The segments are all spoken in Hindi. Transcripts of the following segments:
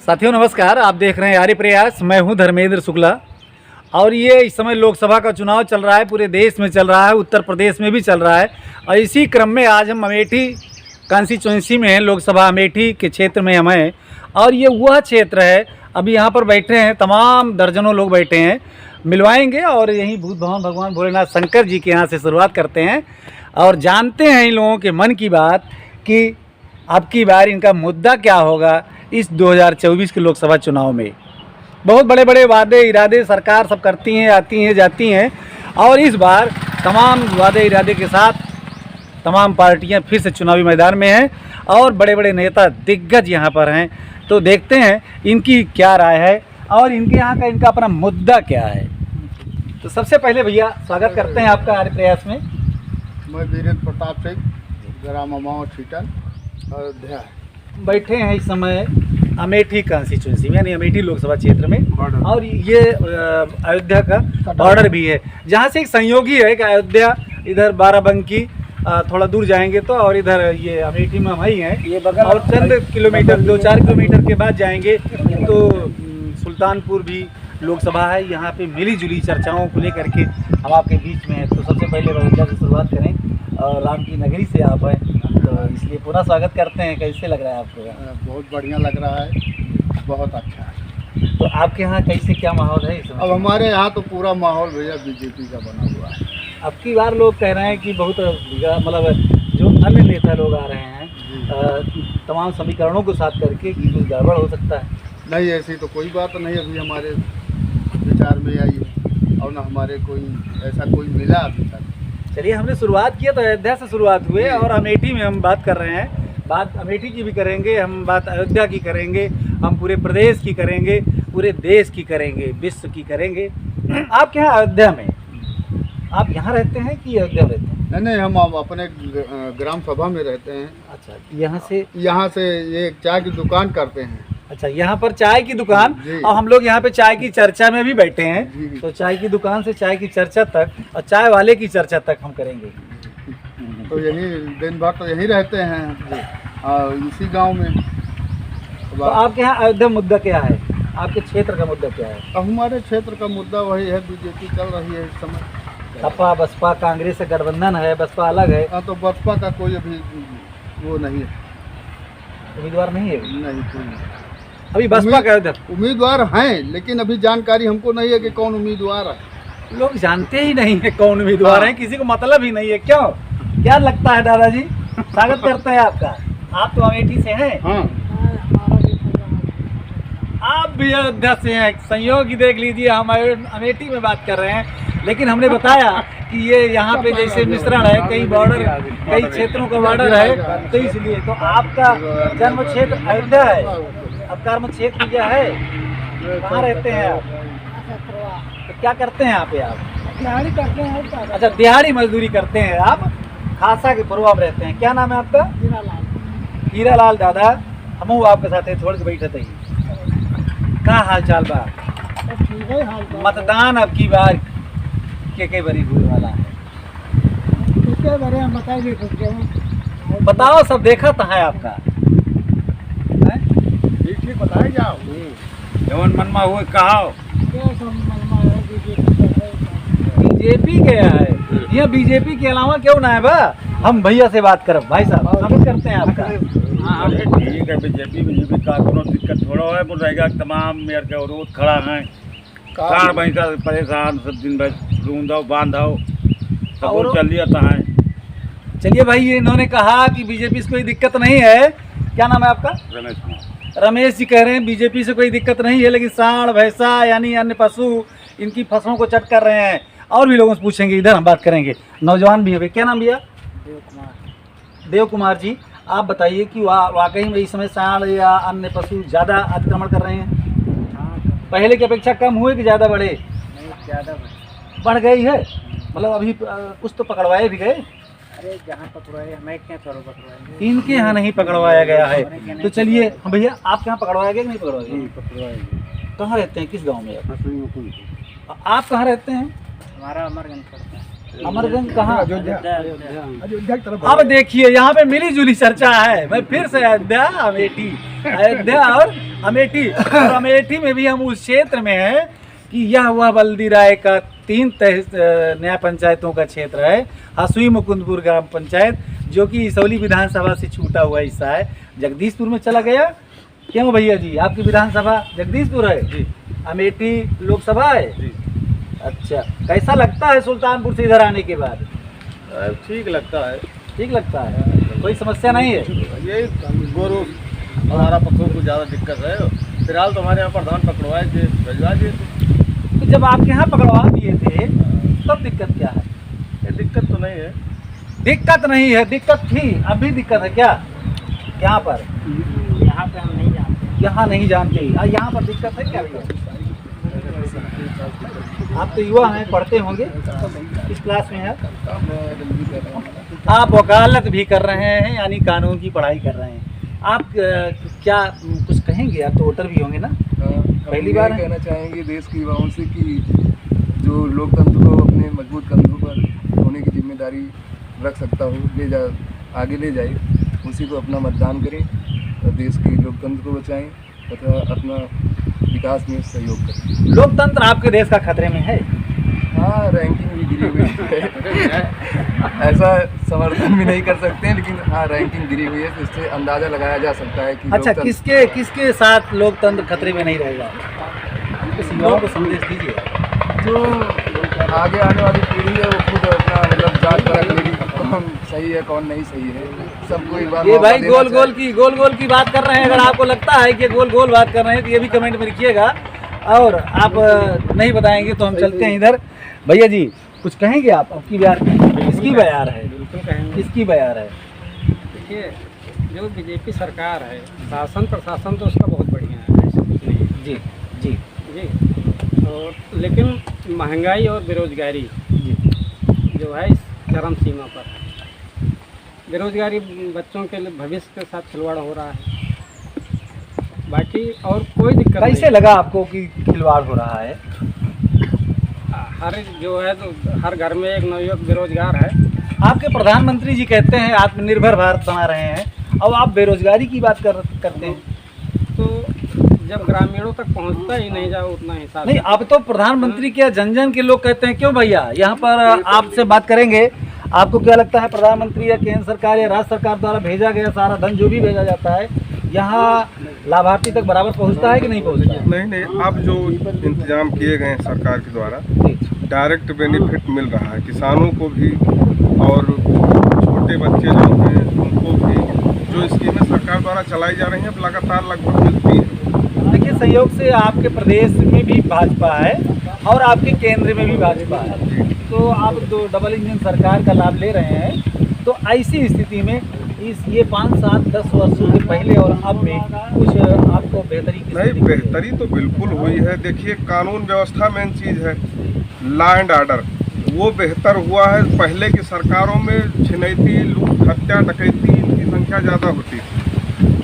साथियों नमस्कार, आप देख रहे हैं आर्य प्रयास। मैं हूं धर्मेंद्र शुक्ला और ये इस समय लोकसभा का चुनाव चल रहा है, पूरे देश में चल रहा है, उत्तर प्रदेश में भी चल रहा है। और इसी क्रम में आज हम अमेठी कॉन्स्टिट्यूंसी में हैं, लोकसभा अमेठी के क्षेत्र में हम हैं। और ये वह क्षेत्र है, अभी यहाँ पर बैठे हैं, तमाम दर्जनों लोग बैठे हैं, मिलवाएंगे और यहीं भूत भवन भगवान भोलेनाथ शंकर जी के यहाँ से शुरुआत करते हैं और जानते हैं इन लोगों के मन की बात कि अब की बार इनका मुद्दा क्या होगा इस 2024 के लोकसभा चुनाव में। बहुत बड़े बड़े वादे इरादे सरकार सब करती हैं, आती हैं, जाती हैं और इस बार तमाम वादे इरादे के साथ तमाम पार्टियां फिर से चुनावी मैदान में हैं और बड़े बड़े नेता दिग्गज यहां पर हैं। तो देखते हैं इनकी क्या राय है और इनके यहाँ का इनका अपना मुद्दा क्या है। तो सबसे पहले भैया स्वागत करते हैं आपका आर्य प्रयास में। मैं वीरेंद्र प्रताप सिंह, ग्राम अमाव छीटन, अयोध्या बैठे हैं इस समय अमेठी कॉन्स्टिट्यूंसी में, यानी अमेठी लोकसभा क्षेत्र में। और ये अयोध्या का बॉर्डर भी है, जहाँ से एक संयोगी है कि अयोध्या इधर बाराबंकी थोड़ा दूर जाएंगे तो, और इधर ये अमेठी में हम ही हैं, ये बगल और चंद किलोमीटर 2-4 किलोमीटर के बाद जाएंगे तो सुल्तानपुर भी लोकसभा है। यहाँ पे मिली जुली चर्चाओं को लेकर के हम आपके बीच में हैं। तो सबसे पहले अयोध्या से शुरुआत करें और राम की नगरी से आप हैं, तो इसलिए पूरा स्वागत करते हैं। कैसे लग रहा है आपको? बहुत बढ़िया लग रहा है, बहुत अच्छा है। तो आपके यहाँ कैसे क्या माहौल है इस समय? अब हमारे यहाँ तो पूरा माहौल भैया बीजेपी का बना हुआ है। अब की बार लोग कह रहे हैं कि बहुत मतलब जो अन्य नेता लोग आ रहे हैं तमाम समीकरणों को साथ करके कि कुछ गड़बड़ हो सकता है। नहीं, ऐसी तो कोई बात नहीं अभी हमारे विचार में आई है और न हमारे कोई ऐसा कोई मिला अभी तक। चलिए, हमने शुरुआत किया तो अयोध्या से शुरुआत हुए और अमेठी में हम बात कर रहे हैं। बात अमेठी की भी करेंगे, हम बात अयोध्या की करेंगे, हम पूरे प्रदेश की करेंगे, पूरे देश की करेंगे, विश्व की करेंगे। आपके यहाँ अयोध्या में आप यहाँ रहते हैं कि अयोध्या रहते हैं? नहीं, हम अपने ग्राम सभा में रहते हैं। अच्छा, यहाँ से ये चाय की दुकान करते हैं। अच्छा, यहाँ पर चाय की दुकान, और हम लोग यहाँ पे चाय की चर्चा में भी बैठे हैं। तो चाय की दुकान से चाय की चर्चा तक और चाय वाले की चर्चा तक हम करेंगे। तो यही दिन भर तो यहीं रहते हैं इसी गांव में। तो आपके यहाँ अयोध्या मुद्दा क्या है? आपके क्षेत्र का मुद्दा क्या है? हमारे क्षेत्र का मुद्दा वही है, बीजेपी चल रही है इस समय। सपा बसपा कांग्रेस से गठबंधन है, बसपा अलग है। हाँ, तो बसपा का कोई अभी वो नहीं है, उम्मीदवार नहीं है। नहीं कोई अभी बसपा का उम्मीदवार हैं, लेकिन अभी जानकारी हमको नहीं है कि कौन उम्मीदवार है। लोग जानते ही नहीं है कौन उम्मीदवार है, किसी को मतलब ही नहीं है। क्यों, क्या लगता है दादाजी? स्वागत करते हैं आपका। आप तो अमेठी से हैं। हाँ, आप भी अयोध्या से हैं। संयोग ही देख लीजिए, हम अमेठी में बात कर रहे हैं, लेकिन हमने बताया कि ये यहाँ पे जैसे मिश्रण है, कई बॉर्डर, कई क्षेत्रों का बॉर्डर है, तो इसलिए तो आपका जन्म क्षेत्र अयोध्या है, अब कर्म क्षेत्र क्या है? कहाँ रहते हैं आप? तो क्या करते हैं यहाँ पे आप? दिहाड़ी करते हैं। अच्छा, दिहाड़ी मजदूरी करते हैं आप, खासा के पूर्व रहते हैं। क्या नाम है आपका? हीरालाल दादा। हम आपके साथ थोड़े से बैठे थे। का हाल चाल बा? मतदान अब की बार के बरी हुए वाला है? बताओ, सब देखा था है आपका? ठीक बताए जाओ, जवन मन में हुए कहा बीजेपी गया है। ये बीजेपी के अलावा क्यों ना है बा? हम भैया से बात करब। भाई साहब स्वागत करते हैं आपका। हाँ, ठीक है। बीजेपी का कोनो दिक्कत थोड़ा है, वो रहेगा तमाम मेयर के विरोध खड़ा है। कार भैंसा परेशान, सब दिन भर ढूंढो बांधो सब चल जाता है। चलिए भाई, ये इन्होंने कहा कि बीजेपी से कोई दिक्कत नहीं है। क्या नाम है आपका? रमेश कुमार। रमेश जी कह रहे हैं बीजेपी से कोई दिक्कत नहीं है, लेकिन सांड भैंसा यानी अन्य पशु इनकी फसलों को चट कर रहे हैं। और भी लोगों से पूछेंगे, इधर हम बात करेंगे। नौजवान भी है। क्या नाम भैया? देव कुमार जी, आप बताइए कि वाकई में इस समय सांड या अन्य पशु ज़्यादा आक्रमण कर रहे हैं? पहले की अपेक्षा कम हुए कि ज़्यादा बढ़े? नहीं, ज़्यादा बढ़ गई है। मतलब अभी कुछ तो पकड़वाए भी गए? अरे जहाँ पकड़वाए हमें क्या पकड़वाएंगे, इनके यहाँ नहीं पकड़वाया गया है। तो चलिए भैया, आपके यहाँ पकड़वाया गया कि नहीं पकड़वाया गया? कहाँ रहते हैं, किस गांव में आप कहाँ रहते हैं? हमारा अमरगंज पड़ता है। अमरगंज कहाँ? अयोध्या की तरफ। अब देखिए, यहाँ पे मिली जुली चर्चा है। मैं फिर से अयोध्या अमेठी, अयोध्या और अमेठी, और अमेठी में भी हम उस क्षेत्र में हैं कि यह वह बल्दी राय का 3 नया पंचायतों का क्षेत्र है। हसुई मुकुंदपुर ग्राम पंचायत जो कि इसौली विधानसभा से छूटा हुआ हिस्सा है, जगदीशपुर में चला गया। क्यों भैया जी, आपकी विधानसभा जगदीशपुर है जी, अमेठी लोकसभा है जी। अच्छा, कैसा लगता है सुल्तानपुर से इधर आने के बाद? ठीक लगता है। ठीक लगता है, कोई समस्या नहीं है? ये गोरू हमारा पशुओं को ज़्यादा दिक्कत है। फिलहाल तो हमारे यहाँ प्रधान पकड़वाए थे, भिजवा दिए थे। तो जब आपके यहाँ पकड़वा दिए थे तब दिक्कत क्या है? ये दिक्कत तो नहीं है। दिक्कत नहीं है, दिक्कत थी, अभी दिक्कत है क्या? यहाँ पर यहाँ पे हम नहीं जानते। यहाँ नहीं जानते, यहाँ पर दिक्कत है क्या भैया? आप तो युवा हैं, पढ़ते होंगे, किस क्लास में हैं आप? वकालत भी कर रहे हैं, यानी कानून की पढ़ाई कर रहे हैं। आप क्या कुछ कहेंगे? आप तो वोटर भी होंगे ना? पहली बार कहना चाहेंगे देश की युवाओं से कि जो लोकतंत्र को अपने मजबूत कंधों पर होने की जिम्मेदारी रख सकता हो, आगे ले जाए, उसी को अपना मतदान करें और देश की लोकतंत्र को बचाएं तथा अपना विकास में सहयोग करें। लोकतंत्र आपके देश का खतरे में है? हाँ, रैंकिंग भी गिरी हुई है। ऐसा समर्थन भी नहीं कर सकते हैं, लेकिन हाँ, रैंकिंग गिरी हुई है, तो इससे अंदाज़ा लगाया जा सकता है कि अच्छा, किसके साथ लोकतंत्र खतरे में नहीं रहेगा? युवाओं को संदेश दीजिए। जो आगे आने वाली पीढ़ी है वो खुद अपना मतलब जांच परख लेगी कौन सही है कौन नहीं सही है। सबको एक बार ये मौका भाई देना चाहिए। गोल गोल की बात कर रहे हैं। अगर आपको लगता है कि गोल गोल बात कर रहे हैं तो ये भी कमेंट में लिखिएगा, और आप नहीं बताएंगे तो हम चलते हैं इधर। भैया जी, कुछ कहेंगे आप? आपकी बयार किसकी बयार है? बिल्कुल कहेंगे। किसकी बयार है? देखिए, जो बीजेपी सरकार है, शासन प्रशासन तो उसका बहुत बढ़िया है, ऐसा कुछ नहीं है। जी जी जी। और लेकिन महंगाई और बेरोजगारी जी जो है इस चरम सीमा पर है। बेरोजगारी बच्चों के लिए भविष्य के साथ खिलवाड़ हो रहा है। बाकी और कोई दिक्कत नहीं। कैसे लगा आपको कि खिलवाड़ हो रहा है? हर जो है तो हर घर में एक नवयुवक बेरोजगार है। आपके प्रधानमंत्री जी कहते हैं आत्मनिर्भर भारत बना रहे हैं, अब आप बेरोजगारी की बात करते हैं। तो जब ग्रामीणों तक पहुंचता ही नहीं जाओ उतना हिसाब नहीं, अब तो प्रधानमंत्री क्या जन जन के लोग कहते हैं। क्यों भैया, यहाँ पर आपसे बात करेंगे। आपको क्या लगता है, प्रधानमंत्री या केंद्र सरकार या राज्य सरकार द्वारा भेजा गया सारा धन जो भी भेजा जाता है यहाँ लाभार्थी तक बराबर पहुँचता है कि नहीं पहुँचता? नहीं, अब जो इंतजाम किए गए हैं सरकार के द्वारा, डायरेक्ट बेनिफिट मिल रहा है किसानों को भी, और छोटे बच्चे जो हैं उनको भी। जो स्कीमें सरकार द्वारा चलाई जा रही हैं लगातार लगभग मिलती हैं। देखिए, संयोग से आपके प्रदेश में भी भाजपा है और आपके केंद्र में भी भाजपा है, तो आप जो डबल इंजन सरकार का लाभ ले रहे हैं, तो ऐसी स्थिति में ये 5, 7, 10 वर्षों के पहले और अब में कुछ आपको बेहतरी की नहीं, बेहतरी तो बिल्कुल हुई है। देखिए, कानून व्यवस्था मेन चीज़ है, लॉ एंड ऑर्डर, वो बेहतर हुआ है। पहले की सरकारों में छिनैती, लूट, हत्या, डकैती की संख्या ज़्यादा होती थी।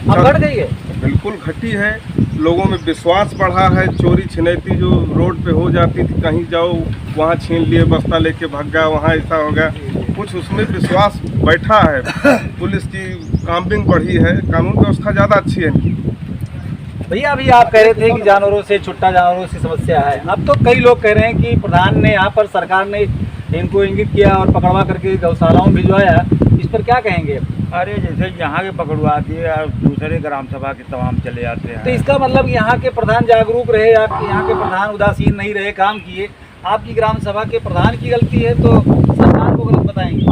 अब बढ़ गई है? बिल्कुल घटी है। लोगों में विश्वास बढ़ा है। चोरी छिनैती जो रोड पे हो जाती थी, कहीं जाओ वहाँ छीन लिए, बस्ता लेके भाग गया, वहाँ ऐसा हो गया, कुछ उसमें विश्वास बैठा है। पुलिस की काम्बिंग बढ़ी है, कानून व्यवस्था ज़्यादा अच्छी है। भैया, अभी आप कह रहे थे कि जानवरों से, छुट्टा जानवरों से समस्या है। अब तो कई लोग कह रहे हैं कि प्रधान ने, यहाँ पर सरकार ने इनको इंगित किया और पकड़वा करके गौशालाओं में भिजवाया। इस पर क्या कहेंगे? अरे जैसे यहाँ के पकड़वा दिए और दूसरे ग्राम सभा के तमाम चले जाते हैं। तो इसका मतलब यहाँ के प्रधान जागरूक रहे, आपके यहाँ के प्रधान उदासीन नहीं रहे, काम किए। आपकी ग्राम सभा के प्रधान की गलती है तो सरकार को गलत बताएंगे?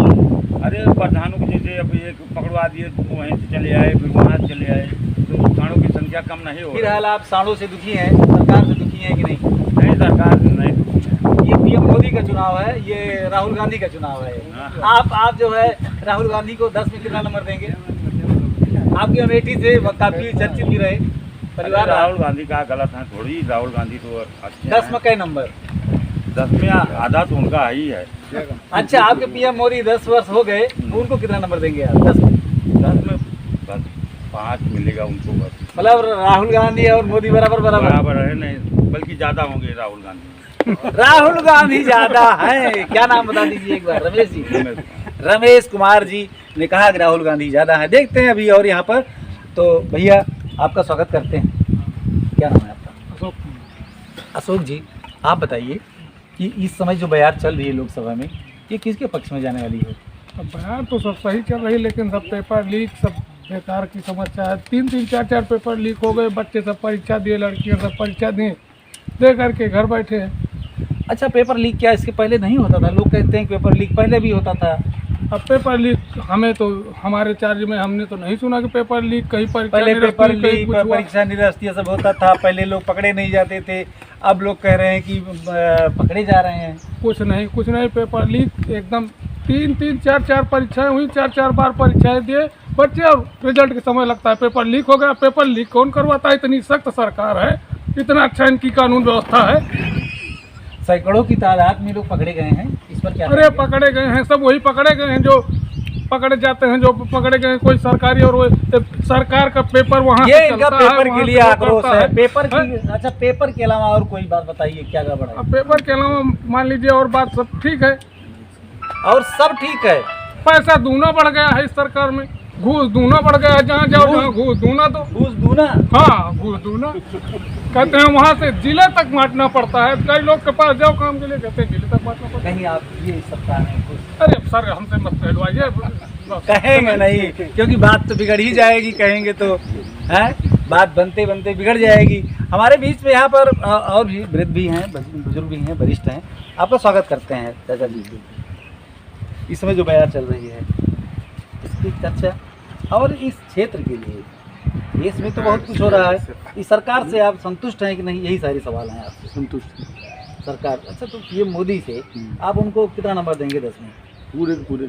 अरे प्रधानों को जैसे अब एक पकड़वा दिए तो वहीं से चले आए, फिर वहाँ से चले आए, तो सांडों की संख्या कम नहीं हो। फिलहाल आप सांडों से दुखी हैं, सरकार से दुखी हैं कि नहीं? नहीं, सरकार नहीं। ये पीएम मोदी का चुनाव है, ये राहुल गांधी का चुनाव है। आप जो है राहुल गांधी को 10 में कितना नंबर देंगे? आपकी अमेठी से काफी चर्चित भी रहे परिवार। राहुल गांधी का गलत है थोड़ी, राहुल गांधी तो अच्छे 10 में कई नंबर? 10 में आधा तो उनका ही है। अच्छा, आपके पीएम मोदी 10 वर्ष हो गए, उनको कितना नंबर देंगे आप? 10 में? 10 में बस 5 मिलेगा उनको बस। मतलब राहुल गांधी और मोदी बराबर है नहीं, बल्कि ज्यादा होंगे राहुल गांधी। राहुल गांधी ज्यादा है। क्या नाम बता दीजिए एक बार? रमेश जी, रमेश कुमार जी ने कहा कि राहुल गांधी ज्यादा है। देखते हैं अभी और यहाँ पर। तो भैया, आपका स्वागत करते हैं। क्या नाम है आपका? अशोक अशोक जी, आप बताइए कि इस समय जो बयार चल रही है लोकसभा में, ये किसके पक्ष में जाने वाली है? अब बयान तो सब सही चल रही, लेकिन सब पेपर लीक सब बेकार की समस्या है। 3-3 4-4 पेपर लीक हो गए, बच्चे सब परीक्षा दिए, लड़कियां सब परीक्षा दी, दे करके घर बैठे हैं। अच्छा, पेपर लीक क्या इसके पहले नहीं होता था? लोग कहते हैं कि पेपर लीक पहले भी होता था। अब पेपर लीक हमें तो, हमारे चार्ज में हमने तो नहीं सुना कि पेपर लीक कहीं परीक्षा पहले निरस्त पेपर हुई, कहीं लीक, कुछ हुआ। परीक्षा निरस्त ये सब होता था। पहले लोग पकड़े नहीं जाते थे, अब लोग कह रहे हैं कि पकड़े जा रहे हैं। कुछ नहीं, पेपर लीक एकदम 3-3 4-4 परीक्षाएं हुई, 4-4 बार परीक्षाएं दिए बच्चे, और रिजल्ट के समय लगता है पेपर लीक हो गया। पेपर लीक कौन करवाता है? इतनी सख्त सरकार है, इतना अच्छा इनकी कानून व्यवस्था है। सैकड़ों की तादाद में लोग पकड़े गए हैं, इस पर क्या अरे कहेंगे? पकड़े गए हैं, सब वही पकड़े गए हैं जो पकड़े जाते हैं, जो पकड़े गए हैं कोई सरकारी, और वो सरकार का पेपर वहाँ ये से इनका चलता है, पेपर वहाँ के से लिए वो आक्रोश करता है। पेपर की, हैं? अच्छा, पेपर के अलावा और कोई बात बताइए, क्या गड़बड़ है? अब पेपर के अलावा मान लीजिए और बात सब ठीक है। और सब ठीक है। पैसा दूना बढ़ गया है इस सरकार में, घूस दूना बढ़ गया है, जहाँ जाओ जहाँ घूस दूना। तो घूस दूना। हाँ, घूस दूना कहते हैं, वहाँ से जिले तक बांटना पड़ता है। कई लोग के पास जाओ काम के लिए, कहते हैं जिले तक बांटना पड़ता है। कहीं आप ये सप्ताह में कुछ अरे सर हमसे मत कहलवाइए, कहेंगे नहीं, क्योंकि बात तो बिगड़ ही जाएगी, कहेंगे तो है, बात बनते बनते बिगड़ जाएगी। हमारे बीच में यहाँ पर और भी वृद्ध भी हैं, बुजुर्ग भी हैं, वरिष्ठ हैं। आपका स्वागत करते हैं चाचा जी। इस समय जो बयार चल रही है इसकी चर्चा, और इस क्षेत्र के लिए देश में तो बहुत कुछ हो रहा है। इस सरकार से आप संतुष्ट हैं कि नहीं? यही सारे सवाल हैं आपसे। संतुष्ट सरकार, अच्छा, तो ये मोदी से आप उनको कितना नंबर देंगे 10 में? पूरे पूरे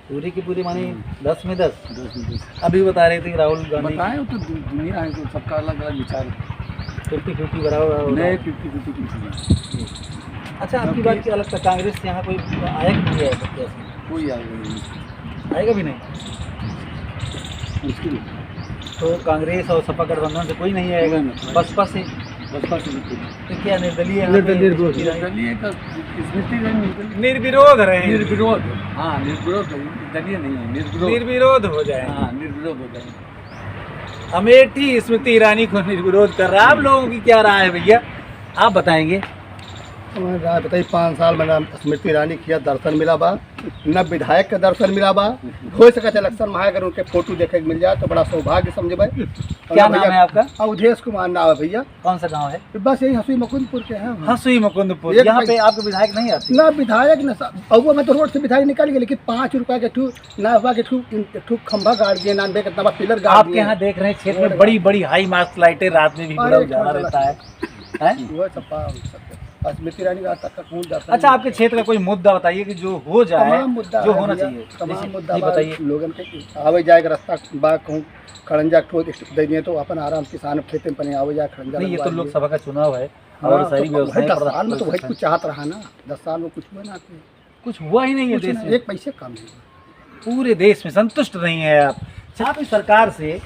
पूरी की पूरी मानी 10 में 10? अभी बता रहे थे कि राहुल गांधी बताएं तो दुनिया है, तो सबका अलग अलग विचार है। 50-50 बराबर। नए 50-50 कुछ नहीं, अच्छा, आपकी बात की अलग था, कांग्रेस से यहाँ कोई आया कि नहीं आया? कैसे कोई आएगा नहीं, आएगा भी नहीं? मुश्किल तो कांग्रेस और सपा गठबंधन से कोई नहीं आएगा? बसपा से? बसपा से बिल्कुल तो क्या निर्दलीय यहाँ पे? निर्विरोध निर्विरोध रहे, निर्विरोध, हाँ निर्विरोध, दलीय नहीं है, निर्विरोध, निर्विरोध हो जाए। हाँ निर्विरोध हो जाए। अमेठी स्मृति ईरानी को निर्विरोध कर रहा है। आप लोगों की क्या राय है भैया, आप बताएंगे? राय बताइए। 5 साल मैंने स्मृति ईरानी किया, दर्शन मिला बा, न विधायक का दर्शन मिला बा। हो सके इलेक्शन में अगर उनके फोटो देखे के मिल जाए तो बड़ा सौभाग्य समझे भाई। क्या नाम है आपका? अवधेश कुमार नाम है भैया। कौन सा गांव है? बस यही हंसुई मुकुंदपुर के हैं। हंसुई मुकुंदपुर। एक यहाँ पे भाई- आपके विधायक नहीं आते? ना विधायक न अगुआ में तो रोड से विधायक निकल गए, लेकिन 5 रुपया के ना हुआ के ठू खंभा गाड़ दिए, ना बे कितना पिलर गाड़ आपके दिए। यहाँ देख रहे हैं क्षेत्र में बड़ी बड़ी हाई मास्ट लाइटें रात में भी बड़ा उजाला रहता है, हैं? वो सब स्मृति ईरानी आज तक का कौन दर्शन अच्छा, आपके क्षेत्र का कोई मुद्दा बताइए कि जो हो जाए, तमाम मुद्दा जो है होना भैया, चाहिए। तमाम जैसे- मुद्दा जी बा, बताइए। लोगन के आवे जाए के रास्ता बा कहूँ खड़ंजा ठोक दे दिए तो अपन आराम किसान खेते में पने आवे जाए खड़ंजा नहीं, ये लगवा तो दिए। लोकसभा का चुनाव है हाँ, और तो सारी भाई व्यवस्थाएं 10 साल में तो वही कुछ चाहत रहा ना। 10 साल में कुछ हुआ ना, कुछ हुआ ही नहीं है कुछ देश ना, में। एक पैसे कम है। पूरे देश में संतुष्ट नहीं है आप। आप इस सरकार से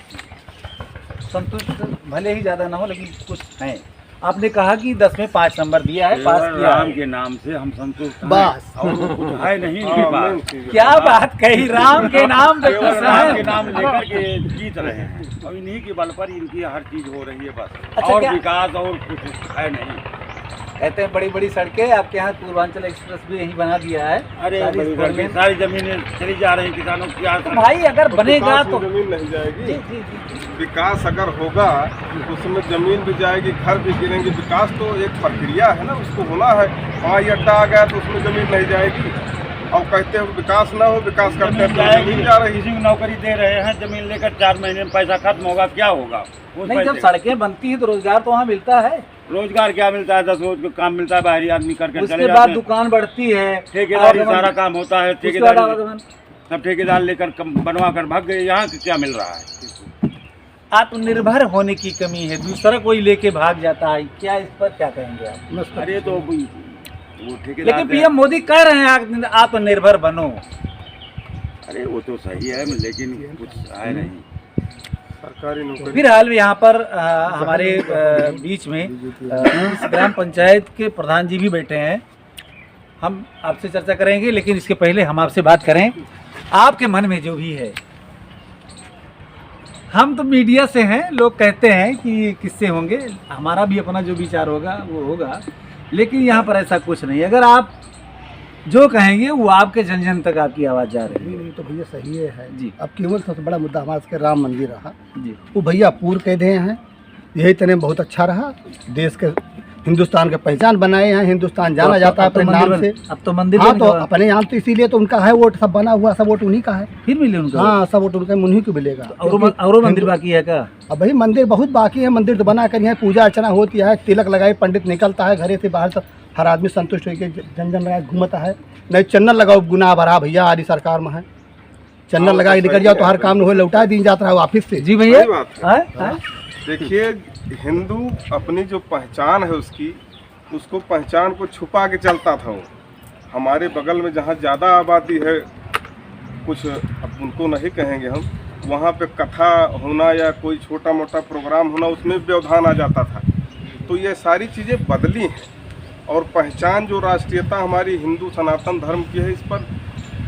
संतुष्ट भले ही ज्यादा ना हो, लेकिन कुछ है। आपने कहा कि 10 में 5 नंबर दिया है, पास केवल किया राम है। के नाम से हम संतुष्ट हैं। बस। और कुछ है नहीं इनके पास। क्या बात कही, राम के नाम पे केवल खुश राम के हैं। नाम लेकर के जीत रहे हैं, और इन्हीं के बल पर इनकी हर चीज हो रही है बस। अच्छा, और क्या- विकास और कुछ है नहीं। कहते हैं बड़ी बड़ी सड़कें, आपके यहाँ पूर्वांचल एक्सप्रेस भी यहीं बना दिया है। अरे सारी बड़ी स्कूल बड़ी में। सारी जमीनें चली जा रही हैं किसानों की। तो भाई अगर बनेगा तो जमीन नहीं जी जाएगी। जी जी। विकास अगर होगा तो उसमें जमीन भी जाएगी, घर भी गिरेंगे। विकास तो एक प्रक्रिया है ना, उसको होना है। हवाई अड्डा आ गया तो उसमें जमीन नहीं जाएगी। और कहते हैं विकास ना हो, विकास करते हैं तो जमीन जा रही किसी को नौकरी दे रहे हैं, जमीन लेकर 4 महीने में पैसा खत्म होगा, क्या होगा उस नहीं, जब पैसे का? सड़कें बनती हैं तो रोजगार तो वहाँ मिलता है। रोजगार क्या मिलता है? 10 रोज का काम मिलता है, बाहरी आदमी करके उसके चले बाद जाते हैं। दुकान बढ़ती है, ठेकेदारी आवागमन- सारा काम होता है। उसके बाद ठेकेदारी आवागमन। सब ठेकेदार लेकर बनवा कर भाग गए। यहाँ से क्या मिल रहा है? आत्मनिर्भर होने की कमी है, दूसरा कोई लेके भाग जाता है। क्या इस पर क्या कहेंगे आप? अरे तो वो ठेकेदार लेकिन पीएम मोदी कह रहे हैं आत्मनिर्भर बनो। अरे वो तो सही है, लेकिन कुछ है नहीं। सरकारी नौकरी। फिलहाल यहाँ पर हमारे बीच में इस ग्राम पंचायत के प्रधान जी भी बैठे हैं। हम आपसे चर्चा करेंगे, लेकिन इसके पहले हम आपसे बात करें, आपके मन में जो भी है, हम तो मीडिया से हैं, लोग कहते हैं कि किससे होंगे, हमारा भी अपना जो विचार होगा वो होगा, लेकिन यहाँ पर ऐसा कुछ नहीं। अगर आप जो कहेंगे वो आपके जन जन तक आपकी आवाज़ जा रही है। नहीं तो भैया सही है जी। अब केवल सबसे बड़ा मुद्दा हमारे के राम मंदिर रहा, जी वो भैया पूर्व कह दे हैं, यही तने बहुत अच्छा रहा, देश के हिंदुस्तान के पहचान बनाए हैं, हिंदुस्तान जाना जाता है अपने नाम से। अब तो मंदिर हाँ तो अपने यहाँ तो इसीलिए तो उनका है वोट, सब बना हुआ, सब वोट उन्हीं का है। फिर मिले उनको। हाँ सब वोट उनका उन्हीं को मिलेगा। और मंदिर बाकी है क्या? अब भाई मंदिर बहुत बाकी है, मंदिर तो बना कर यहाँ पूजा अर्चना होती है, तिलक लगाए पंडित निकलता है घरे से बाहर, सब हर आदमी संतुष्ट होकर जन जन लगा घूमता है। नहीं चन्नल लगाओ गुनाह भरा भैया, आदि सरकार में है, चन्नल लगा के निकल जाओ तो हर काम हो लौटा दिन जाता है वापिस से। जी भैया सही बात है। देखिए हिंदू अपनी जो पहचान है उसको पहचान को छुपा के चलता था वो। हमारे बगल में जहाँ ज़्यादा आबादी है, कुछ अब उनको नहीं कहेंगे हम, वहाँ पे कथा होना या कोई छोटा मोटा प्रोग्राम होना उसमें व्यवधान आ जाता था। तो ये सारी चीज़ें बदली हैं और पहचान जो राष्ट्रीयता हमारी हिंदू सनातन धर्म की है, इस पर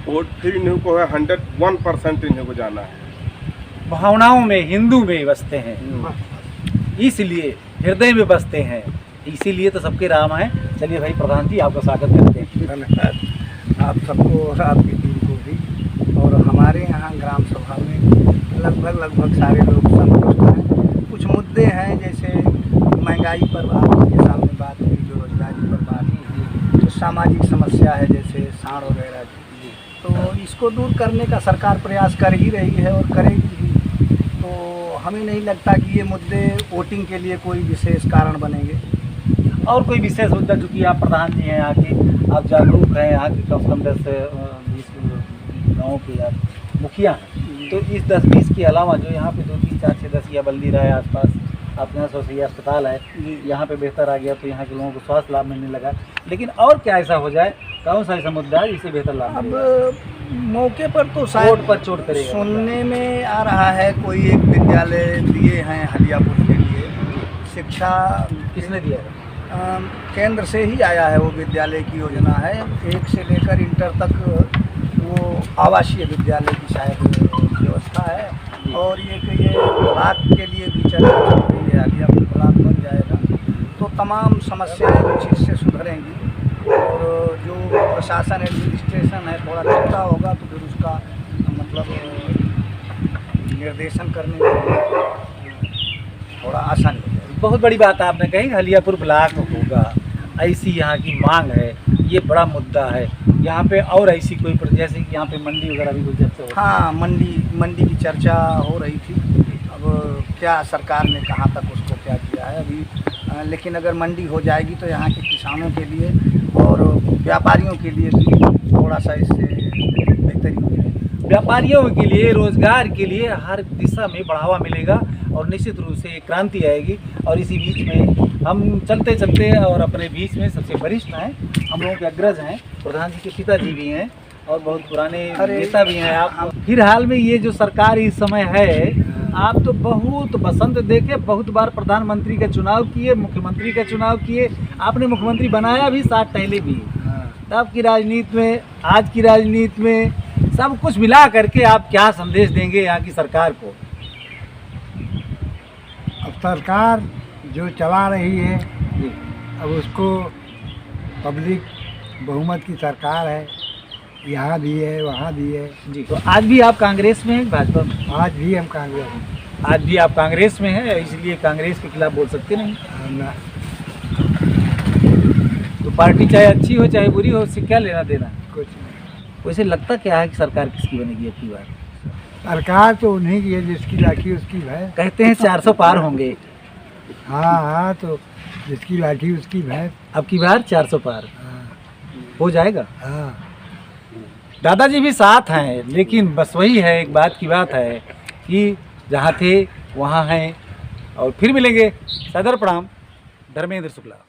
वोट फिर इन्हीं को है, 101% इन्हीं को जाना है। भावनाओं में हिंदू में बसते हैं, इसलिए हृदय में बसते हैं, इसीलिए तो सबके राम हैं। चलिए भाई प्रधान जी आपका स्वागत करते हैं। धन्यवाद आप सबको और आपकी टीम को भी। और हमारे यहाँ ग्राम सभा में लगभग सारे लोग संतुष्ट हैं। कुछ मुद्दे हैं जैसे महंगाई पर आपके सामने बात हुई, बेरोजगारी पर बात हुई, तो सामाजिक समस्या है जैसे साड़ वगैरह, तो इसको दूर करने का सरकार प्रयास कर ही रही है और करेगी भी। तो हमें नहीं लगता कि ये मुद्दे वोटिंग के लिए कोई विशेष कारण बनेंगे। और कोई विशेष मुद्दा, चूँकि आप प्रधान जी हैं यहाँ के, आप जागरूक हैं, यहाँ के कम से कम 10-20 गाँव के आप मुखिया हैं, तो इस 10-20 के अलावा जो यहाँ पे 2-3-4-6-10 या बल्दी रहा है आसपास, आपके यहाँ सोसिया अस्पताल है, यहाँ पे बेहतर आ गया तो यहाँ के लोगों को स्वास्थ्य लाभ मिलने लगा, लेकिन और क्या ऐसा हो जाए, कौन सा ऐसा मुद्दा है जिससे बेहतर लाभ मिलेगा? अब मौके पर तो वोट शायद पर चोट करेगा। सुनने में आ रहा है कोई एक विद्यालय दिए हैं हलियापुर के लिए, शिक्षा किसने दिया है? केंद्र से ही आया है वो विद्यालय की योजना है, 1 से लेकर इंटर तक वो आवासीय विद्यालय की शायद व्यवस्था है। और ये ब्लॉक के लिए भी चर्चा चल रही है, हलियापुर ब्लॉक बन जाएगा तो तमाम समस्याएं कुछ इससे सुधरेंगी। और जो प्रशासन एडमिनिस्ट्रेशन है थोड़ा छोटा होगा तो फिर उसका मतलब निर्देशन करने में थोड़ा आसानी हो जाएगी। बहुत बड़ी बात आपने कही, हलियापुर ब्लॉक होगा, ऐसी यहाँ की मांग है, ये बड़ा मुद्दा है। यहाँ पे और ऐसी कोई जैसे कि यहाँ पे मंडी वगैरह भी कोई चर्चा हो? हाँ मंडी की चर्चा हो रही थी, अब क्या सरकार ने कहाँ तक उसको क्या किया है अभी, लेकिन अगर मंडी हो जाएगी तो यहाँ के किसानों के लिए और व्यापारियों के लिए भी थोड़ा सा इससे बेहतरी हो जाएगी। व्यापारियों के लिए, रोजगार के लिए हर दिशा में बढ़ावा मिलेगा और निश्चित रूप से क्रांति आएगी। और इसी बीच में हम चलते चलते और अपने बीच में सबसे वरिष्ठ हैं, हम लोगों के अग्रज हैं, प्रधान जी के पिताजी भी हैं और बहुत पुराने नेता भी हैं आप। फिलहाल में ये जो सरकार इस समय है, आप तो बहुत बसंत देखे, बहुत बार प्रधानमंत्री का चुनाव किए, मुख्यमंत्री का चुनाव किए, आपने मुख्यमंत्री बनाया भी, साथ टहले भी। तब की राजनीति में, आज की राजनीति में, सब कुछ मिला करके आप क्या संदेश देंगे यहाँ की सरकार को? अब सरकार जो चला रही है, अब उसको पब्लिक बहुमत की सरकार है, यहाँ भी है वहाँ भी है। जी, तो आज भी आप कांग्रेस में हैं, भाजपा में? आज भी हम कांग्रेस में। आज भी आप कांग्रेस में हैं, इसलिए कांग्रेस के खिलाफ बोल सकते नहीं? ना, तो पार्टी चाहे अच्छी हो चाहे बुरी हो, उससे क्या लेना देना? कुछ नहीं। वैसे लगता क्या है कि सरकार किसकी बनेगी अब की बार? सरकार तो उन्हीं की है जिसकी लाठी उसकी भैंस। कहते हैं 400 पार होंगे। हाँ तो जिसकी लाठी उसकी भैंस। अब की बार 400 पार हो जाएगा। हाँ दादाजी भी साथ हैं, लेकिन बस वही है, एक बात की बात है कि जहाँ थे वहाँ हैं। और फिर मिलेंगे। सदर प्रणाम, धर्मेंद्र शुक्ला।